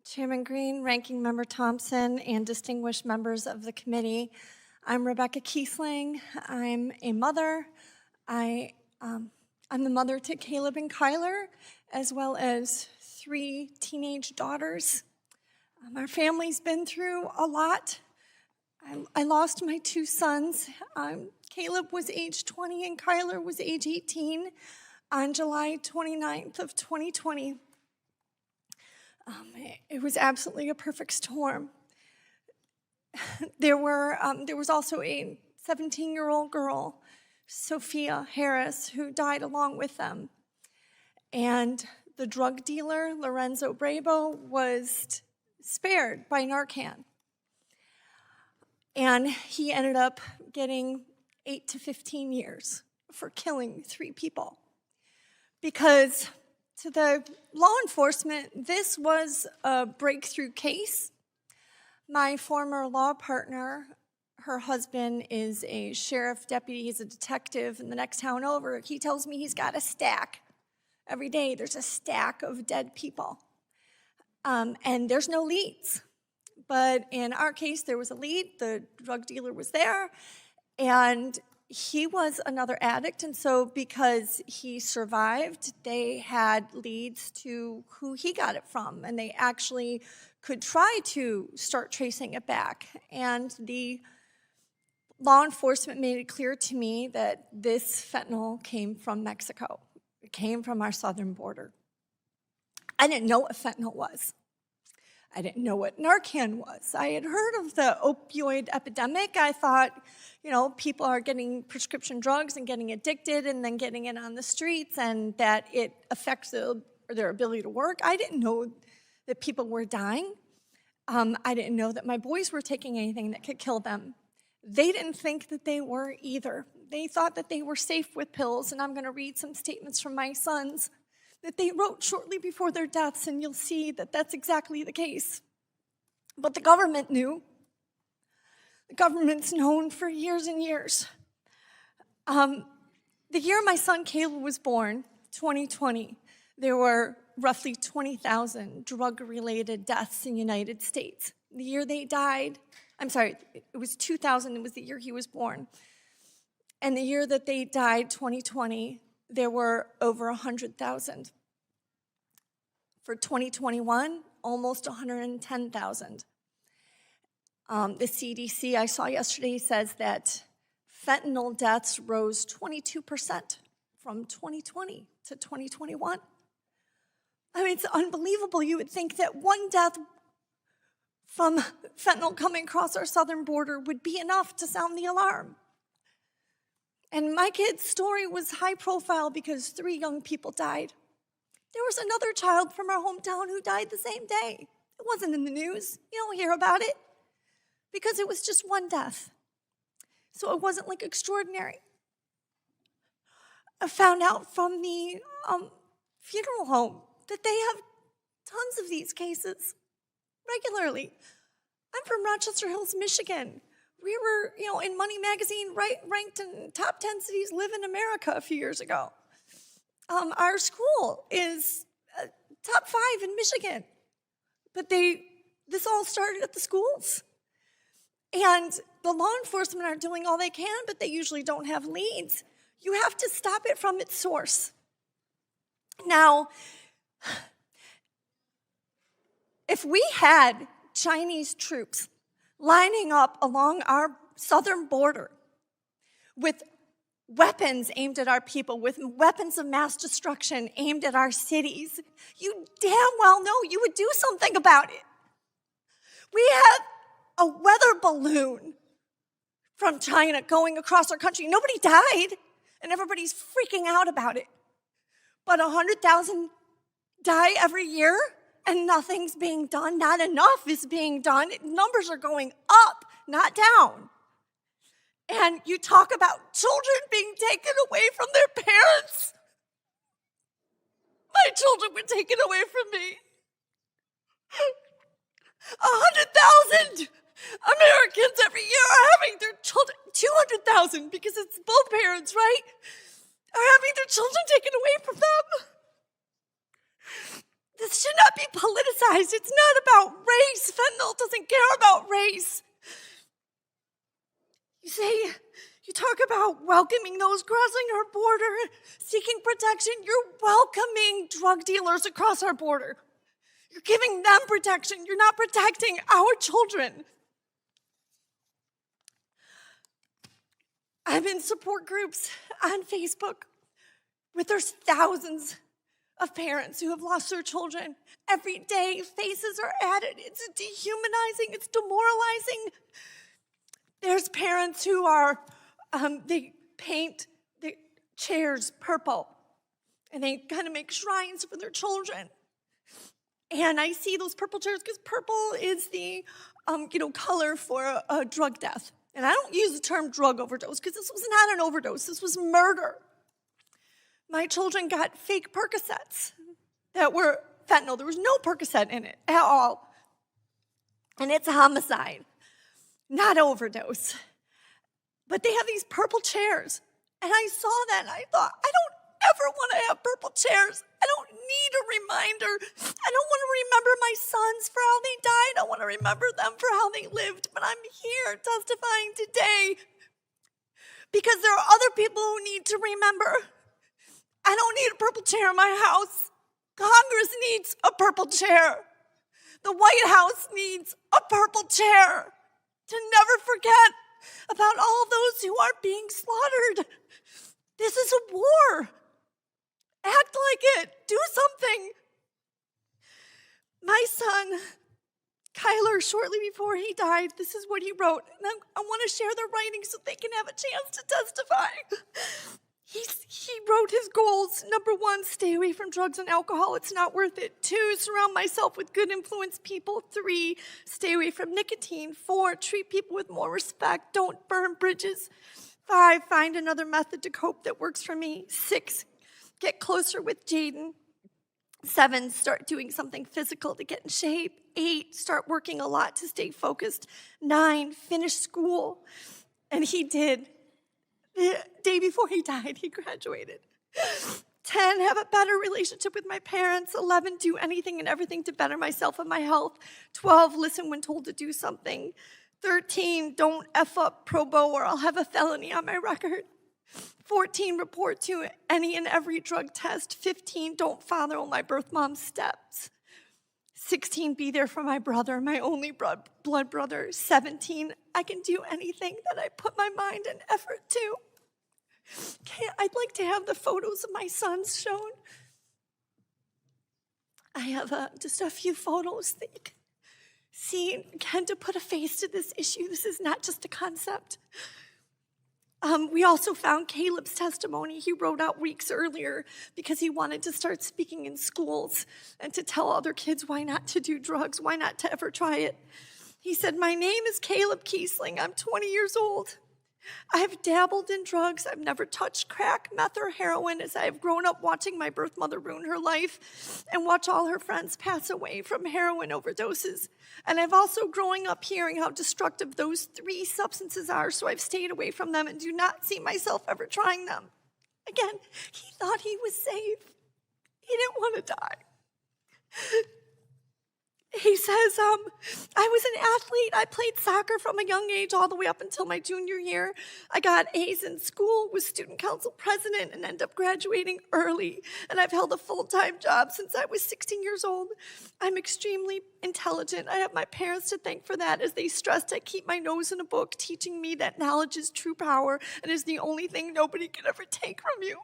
Chairman Green, Ranking Member Thompson, and distinguished members of the committee. I'm Rebecca Kiesling. I'm a mother. I'm the mother to Caleb and Kyler, as well as 3 teenage daughters. Our family's been through a lot. I lost my 2 sons. Caleb was age 20 and Kyler was age 18 on July 29th of 2020. It was absolutely a perfect storm. There was also a 17-year-old girl, Sophia Harris, who died along with them. And the drug dealer, Lorenzo Bravo, was spared by Narcan. And he ended up getting 8 to 15 years for killing 3 people. Because to the law enforcement, this was a breakthrough case. My former law partner, her husband is a sheriff deputy, he's a detective in the next town over. He tells me he's got a stack. Every day there's a stack of dead people. And there's no leads. But in our case, there was a lead. The drug dealer was there, and he was another addict. And so because he survived, they had leads to who he got it from, and they actually could try to start tracing it back. And the law enforcement made it clear to me that this fentanyl came from Mexico. It came from our southern border. I didn't know what fentanyl was. I didn't know what Narcan was. I had heard of the opioid epidemic. I thought, people are getting prescription drugs and getting addicted and then getting it on the streets and that it affects their ability to work. I didn't know that people were dying. I didn't know that my boys were taking anything that could kill them. They didn't think that they were either. They thought that they were safe with pills, and I'm going to read some statements from my sons that they wrote shortly before their deaths, and you'll see that that's exactly the case. But the government knew. The government's known for years and years. The year my son Caleb was born, 2020, there were roughly 20,000 drug-related deaths in the United States. The year they died, it was 2000, it was the year he was born. And the year that they died, 2020, there were over 100,000. For 2021, almost 110,000. The CDC I saw yesterday says that fentanyl deaths rose 22% from 2020 to 2021. It's unbelievable. You would think that one death from fentanyl coming across our southern border would be enough to sound the alarm. And my kid's story was high profile because 3 young people died. There was another child from our hometown who died the same day. It wasn't in the news. You don't hear about it because it was just one death. So it wasn't extraordinary. I found out from the funeral home that they have tons of these cases regularly. I'm from Rochester Hills, Michigan. We were, in Money Magazine, ranked in top 10 cities live in America a few years ago. Our school is top 5 in Michigan. But this all started at the schools. And the law enforcement are doing all they can, but they usually don't have leads. You have to stop it from its source. Now, if we had Chinese troops lining up along our southern border with weapons aimed at our people, with weapons of mass destruction aimed at our cities, you damn well know you would do something about it. We had a weather balloon from China going across our country. Nobody died, and everybody's freaking out about it. But 100,000 die every year, and nothing's being done. Not enough is being done. Numbers are going up, not down. And you talk about children being taken away from their parents. My children were taken away from me. 100,000 Americans every year are having their children, 200,000 because it's both parents, right? Are having their children taken away from them. This should not be politicized. It's not about race. Fentanyl doesn't care about race. You talk about welcoming those crossing our border, seeking protection. You're welcoming drug dealers across our border. You're giving them protection. You're not protecting our children. I'm in support groups on Facebook where there's thousands of parents who have lost their children. Every day, faces are added. It's dehumanizing. It's demoralizing. There's parents who are, they paint the chairs purple, and they kind of make shrines for their children. And I see those purple chairs because purple is the, color for a drug death. And I don't use the term drug overdose because this was not an overdose. This was murder. My children got fake Percocets that were fentanyl. There was no Percocet in it at all. And it's a homicide, not overdose. But they have these purple chairs. And I saw that and I thought, I don't ever want to have purple chairs. I don't need a reminder. I don't want to remember my sons for how they died. I want to remember them for how they lived. But I'm here testifying today because there are other people who need to remember. I don't need a purple chair in my house. Congress needs a purple chair. The White House needs a purple chair to never forget about all those who are being slaughtered. This is a war. Act like it. Do something. My son, Kyler, shortly before he died, this is what he wrote. And I want to share their writing so they can have a chance to testify. He wrote his goals. Number 1, stay away from drugs and alcohol. It's not worth it. 2, surround myself with good influence people. 3, stay away from nicotine. 4, treat people with more respect. Don't burn bridges. 5, find another method to cope that works for me. 6, get closer with Jaden. 7, start doing something physical to get in shape. 8, start working a lot to stay focused. 9, finish school. And he did. The day before he died, he graduated. 10, have a better relationship with my parents. 11, do anything and everything to better myself and my health. 12, listen when told to do something. 13, don't F up pro bono or I'll have a felony on my record. 14, report to any and every drug test. 15, don't follow my birth mom's steps. 16, be there for my brother, my only blood brother. 17, I can do anything that I put my mind and effort to. I'd like to have the photos of my sons shown. I have just a few photos that you can see, again, to put a face to this issue. This is not just a concept. We also found Caleb's testimony. He wrote out weeks earlier because he wanted to start speaking in schools and to tell other kids why not to do drugs, why not to ever try it. He said, my name is Caleb Kiesling. I'm 20 years old. I've dabbled in drugs. I've never touched crack, meth, or heroin as I have grown up watching my birth mother ruin her life and watch all her friends pass away from heroin overdoses. And I've also grown up hearing how destructive those 3 substances are, so I've stayed away from them and do not see myself ever trying them. Again, he thought he was safe. He didn't want to die. He says, I was an athlete. I played soccer from a young age all the way up until my junior year. I got A's in school, was student council president, and ended up graduating early. And I've held a full-time job since I was 16 years old. I'm extremely intelligent. I have my parents to thank for that, as they stressed I keep my nose in a book, teaching me that knowledge is true power and is the only thing nobody can ever take from you.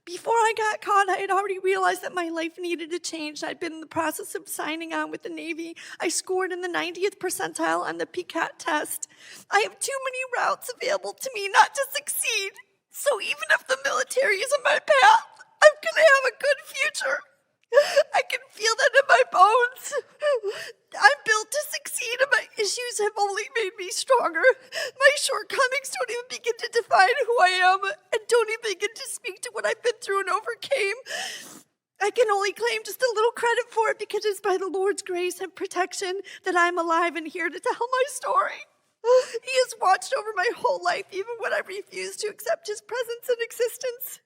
Before I got caught, I had already realized that my life needed to change. I'd been in the process of signing on with the Navy. I scored in the 90th percentile on the PCAT test. I have too many routes available to me not to succeed. So even if the military is in my path, I'm going to have a good future. I can feel that in my bones. I'm built to succeed, and my issues have only made me stronger. My shortcomings don't even begin to define who I am, and don't even begin to speak to what I've been through and overcame. I can only claim just a little credit for it because it's by the Lord's grace and protection that I'm alive and here to tell my story. He has watched over my whole life, even when I refused to accept his presence and existence.